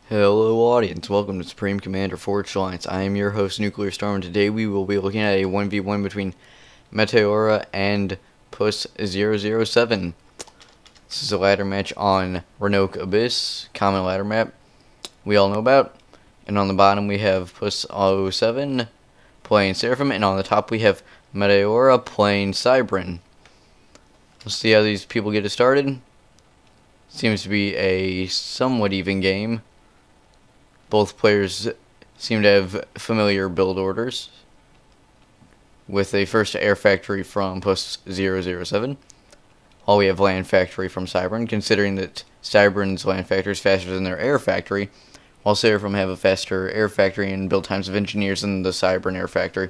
Hello audience, welcome to Supreme Commander Forge Alliance. I am your host NuclearStorm, and today we will be looking at a 1v1 between Meteora and Puss 007. This is a ladder match on Renoke Abyss, common ladder map we all know about. And on the bottom we have Puss 07 playing Seraphim, and on the top we have Meteora playing Cybran. Let's see how these people get it started. Seems to be a somewhat even game. Both players seem to have familiar build orders, with a first air factory from Puss 007, while we have land factory from Cybran, considering that Cybran's land factory is faster than their air factory, while Seraphim have a faster air factory and build times of engineers than the Cybran air factory.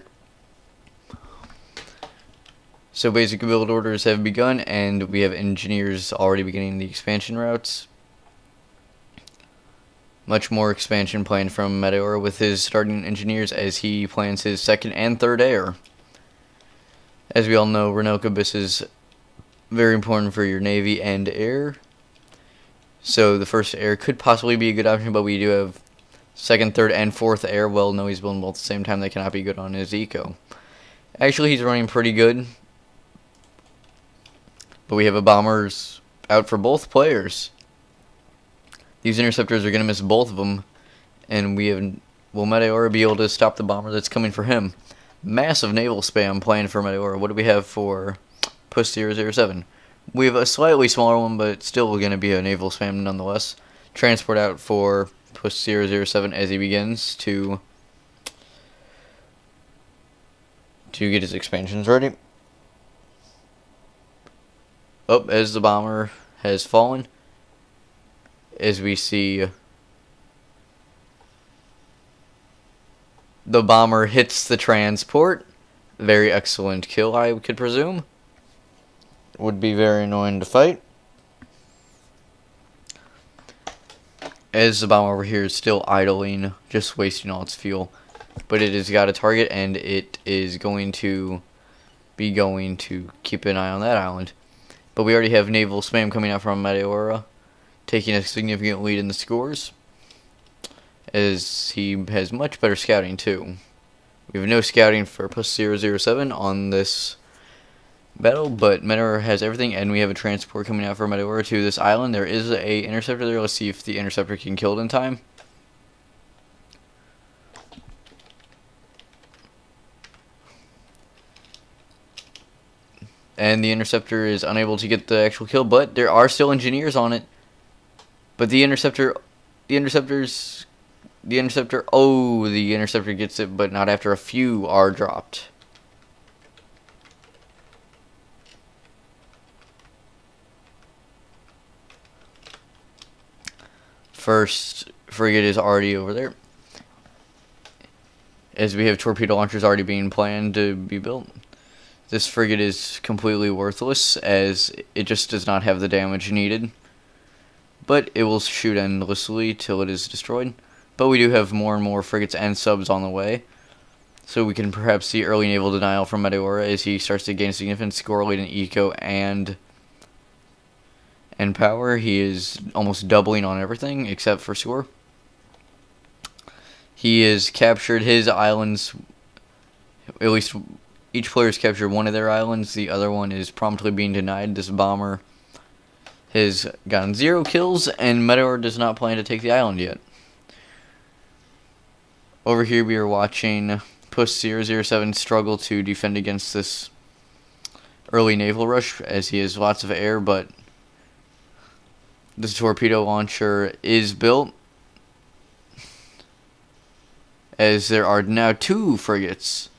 So basic build orders have begun, and we have engineers already beginning the expansion routes. Much more expansion planned from Meteora with his starting engineers as he plans his second and third air. As we all know, Renoke Abyss is very important for your navy and air. So the first air could possibly be a good option, but we do have second, third, and fourth air. Well, no, he's building both at the same time. They cannot be good on his eco. Actually, he's running pretty good. But we have a bombers out for both players. These interceptors are going to miss both of them, and will Meteora be able to stop the bomber that's coming for him? Massive naval spam planned for Meteora. What do we have for Puss 007? We have a slightly smaller one, but still going to be a naval spam nonetheless. Transport out for Puss 007 as he begins to get his expansions ready. Up as the bomber has fallen. As we see the bomber hits the transport. Very excellent kill, I could presume. Would be very annoying to fight. As the bomber over here is still idling, just wasting all its fuel. But it has got a target, and it is going to keep an eye on that island. But we already have naval spam coming out from Meteora, taking a significant lead in the scores, as he has much better scouting too. We have no scouting for Puss 007 on this battle, but Meteora has everything, and we have a transport coming out from Meteora to this island. There is a interceptor there. Let's see if the interceptor can kill it in time. And the interceptor is unable to get the actual kill, but there are still engineers on it. But the interceptor gets it, but not after a few are dropped. First frigate is already over there, as we have torpedo launchers already being planned to be built. This frigate is completely worthless, as it just does not have the damage needed. But it will shoot endlessly till it is destroyed. But we do have more and more frigates and subs on the way, so we can perhaps see early naval denial from Meteora as he starts to gain significant score lead in eco and power. He is almost doubling on everything except for score. He has captured his islands. At least each player has captured one of their islands. The other one is promptly being denied. This bomber has gotten 0 kills, and Meteora does not plan to take the island yet. Over here we are watching Puss 007 struggle to defend against this early naval rush, as he has lots of air, but this torpedo launcher is built, as there are now 2 frigates.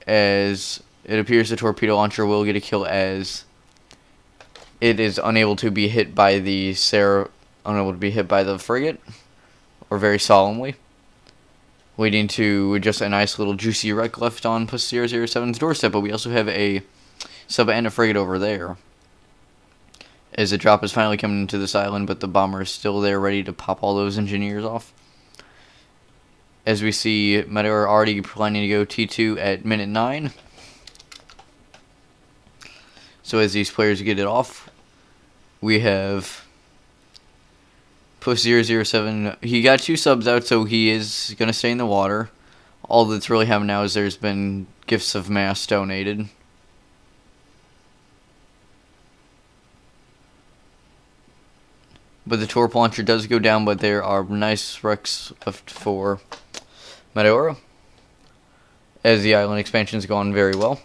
As it appears the torpedo launcher will get a kill, as it is unable to be hit by the frigate, or very solemnly, leading to just a nice little juicy wreck left on Puss 007's doorstep. But we also have a sub and a frigate over there, as the drop is finally coming into this island, but the bomber is still there ready to pop all those engineers off. As we see, Meteora already planning to go T2 at minute 9. So as these players get it off, we have Puss007. He got 2 subs out, so he is going to stay in the water. All that's really happened now is there's been gifts of mass donated. But the torp launcher does go down, but there are nice wrecks left for Meteora, as the island expansion's gone very well.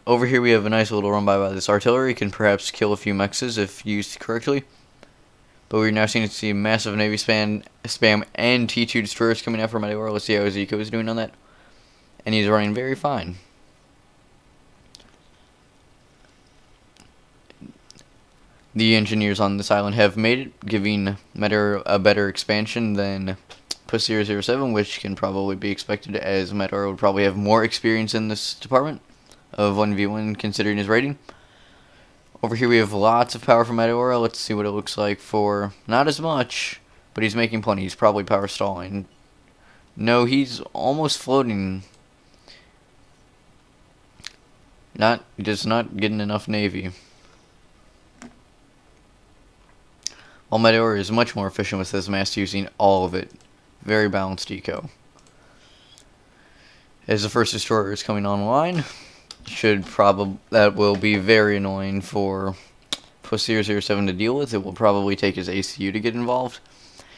Over here we have a nice little run by this artillery. Can perhaps kill a few mexes if used correctly. But we're now seeing to see massive Navy spam and T2 destroyers coming out from Meteora. Let's see how Zico is doing on that. And he's running very fine. The engineers on this island have made it, giving Meteor a better expansion than Puss007, which can probably be expected, as Meteor would probably have more experience in this department of 1v1 considering his rating. Over here we have lots of power from Meteor. Let's see what it looks like for not as much, but he's making plenty. He's probably power stalling. No, he's almost floating. Just not getting enough Navy. While Meteor is much more efficient with his mass, using all of it. Very balanced eco. As the first destroyer is coming online, that will be very annoying for Puss007 to deal with. It will probably take his ACU to get involved.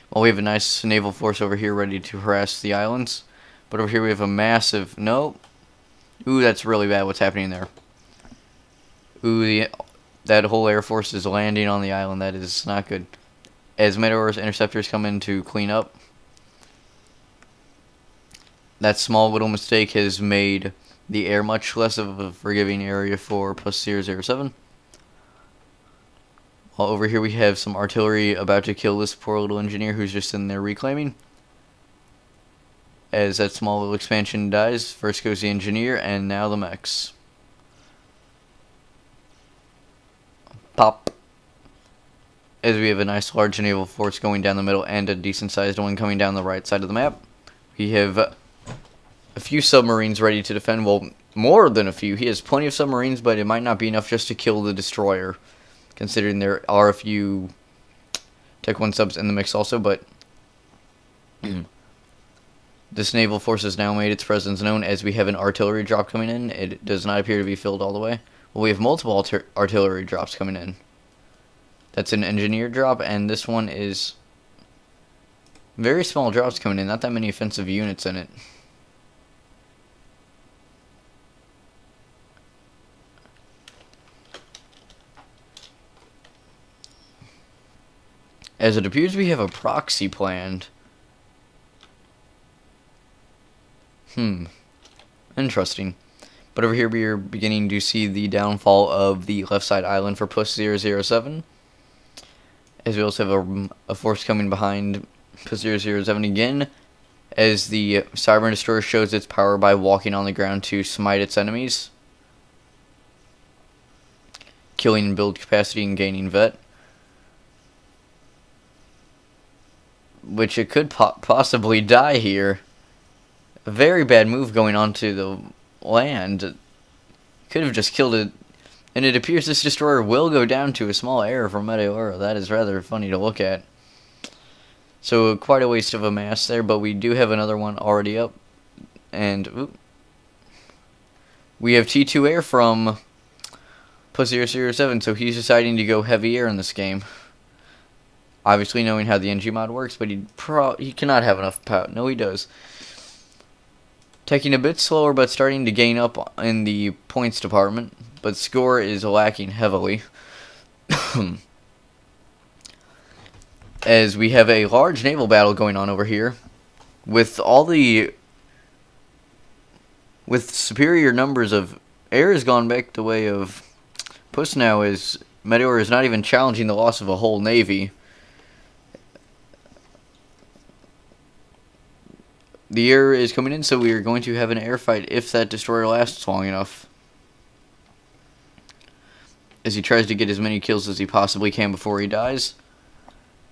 While we have a nice naval force over here ready to harass the islands. But over here we have a massive... No. Ooh, that's really bad what's happening there. Ooh, that whole air force is landing on the island. That is not good. As Meteor's interceptors come in to clean up, that small little mistake has made the air much less of a forgiving area for Puss007. While over here we have some artillery about to kill this poor little engineer who's just in there reclaiming. As that small little expansion dies, first goes the engineer and now the mechs. Pop. As we have a nice large naval force going down the middle and a decent sized one coming down the right side of the map. We have a few submarines ready to defend. Well, more than a few. He has plenty of submarines, but it might not be enough just to kill the destroyer, considering there are a few Tech 1 subs in the mix also, but this naval force has now made its presence known, as we have an artillery drop coming in. It does not appear to be filled all the way. Well, we have multiple artillery drops coming in. That's an engineer drop, and this one is very small drops coming in. Not that many offensive units in it. As it appears we have a proxy planned. Interesting. But over here we are beginning to see the downfall of the left side island for Puss007. As we also have a force coming behind Puss007 again, as the Cyber Destroyer shows its power by walking on the ground to smite its enemies, killing in build capacity and gaining vet, which it could possibly die here. A very bad move going onto the land. Could have just killed it. And it appears this destroyer will go down to a small error from Meteora. That is rather funny to look at. So quite a waste of a mass there, but we do have another one already up. And we have T2 air from Puss007, so he's deciding to go heavy air in this game. Obviously knowing how the NG mod works, but he cannot have enough power. No, he does. Taking a bit slower, but starting to gain up in the points department. But score is lacking heavily. As we have a large naval battle going on over here. With superior numbers of air has gone back the way of Puss now, as Meteor is not even challenging the loss of a whole navy. The air is coming in, so we are going to have an air fight if that destroyer lasts long enough. As he tries to get as many kills as he possibly can before he dies.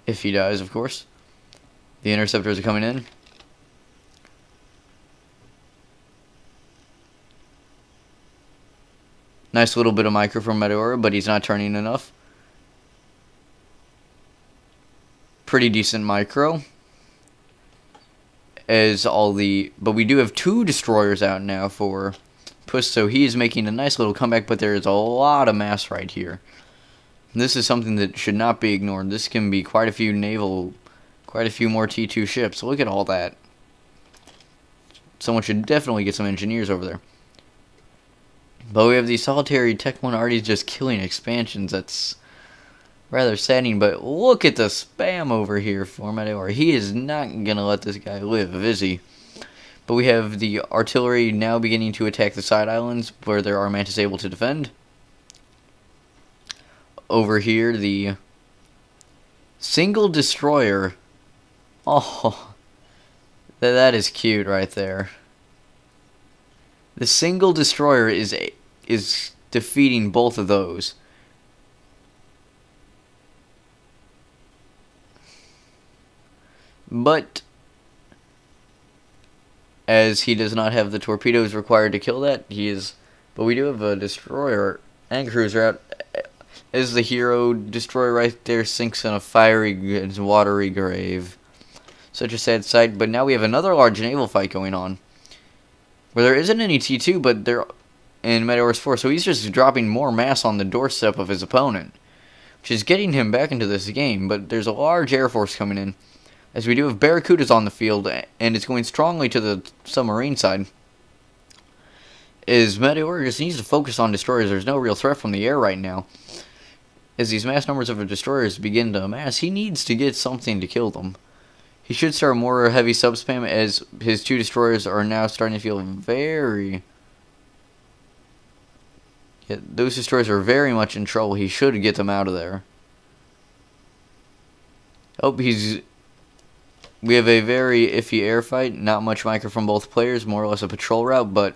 If he dies, of course. The interceptors are coming in. Nice little bit of micro from Meteora, but he's not turning enough. Pretty decent micro. But we do have 2 destroyers out now for Puss, so he is making a nice little comeback, but there is a lot of mass right here. This is something that should not be ignored. This can be quite a few more T2 ships. Look at all that. Someone should definitely get some engineers over there. But we have the solitary Tech 1 already just killing expansions. That's rather saddening, but look at the spam over here for Meteora. He is not going to let this guy live, is he? But we have the artillery now beginning to attack the side islands where there are Mantis able to defend. Over here, the single destroyer. Oh, that is cute right there. The single destroyer is defeating both of those. But as he does not have the torpedoes required to kill that, but we do have a destroyer and cruiser out. As the hero destroyer right there sinks in a fiery and watery grave. Such a sad sight. But now we have another large naval fight going on, where there isn't any T2, but they're in Meteora's force. So he's just dropping more mass on the doorstep of his opponent, which is getting him back into this game. But there's a large air force coming in, as we do have Barracudas on the field, and it's going strongly to the submarine side. As Meteora just needs to focus on destroyers. There's no real threat from the air right now. As these mass numbers of destroyers begin to amass, he needs to get something to kill them. He should start more heavy sub-spam, as his 2 destroyers are now starting to feel very... Yeah, those destroyers are very much in trouble. He should get them out of there. We have a very iffy air fight. Not much micro from both players. More or less a patrol route, but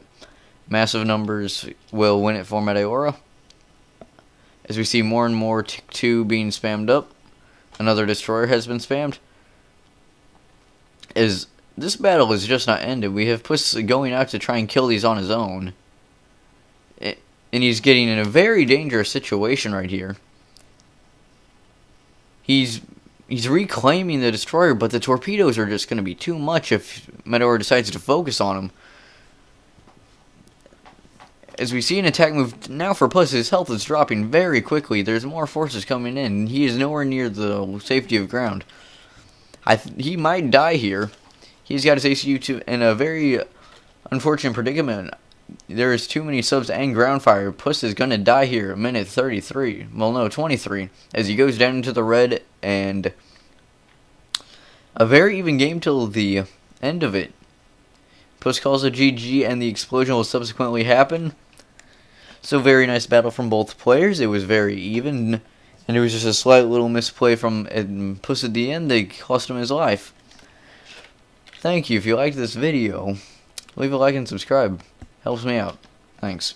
massive numbers will win it for Meteora. As we see more and more T2 being spammed up. Another destroyer has been spammed. As this battle is just not ended. We have Puss going out to try and kill these on his own. And he's getting in a very dangerous situation right here. He's reclaiming the destroyer, but the torpedoes are just going to be too much if Meteora decides to focus on him. As we see an attack move now for Puss, his health is dropping very quickly. There's more forces coming in. He is nowhere near the safety of ground. He might die here. He's got his ACU in a very unfortunate predicament. There is too many subs and ground fire. Puss is going to die here at minute 33. Well, no, 23. As he goes down into the red, and a very even game till the end of it. Puss calls a GG, and the explosion will subsequently happen. So very nice battle from both players. It was very even, and it was just a slight little misplay from Puss at the end. They cost him his life. Thank you. If you liked this video, leave a like and subscribe. Helps me out. Thanks.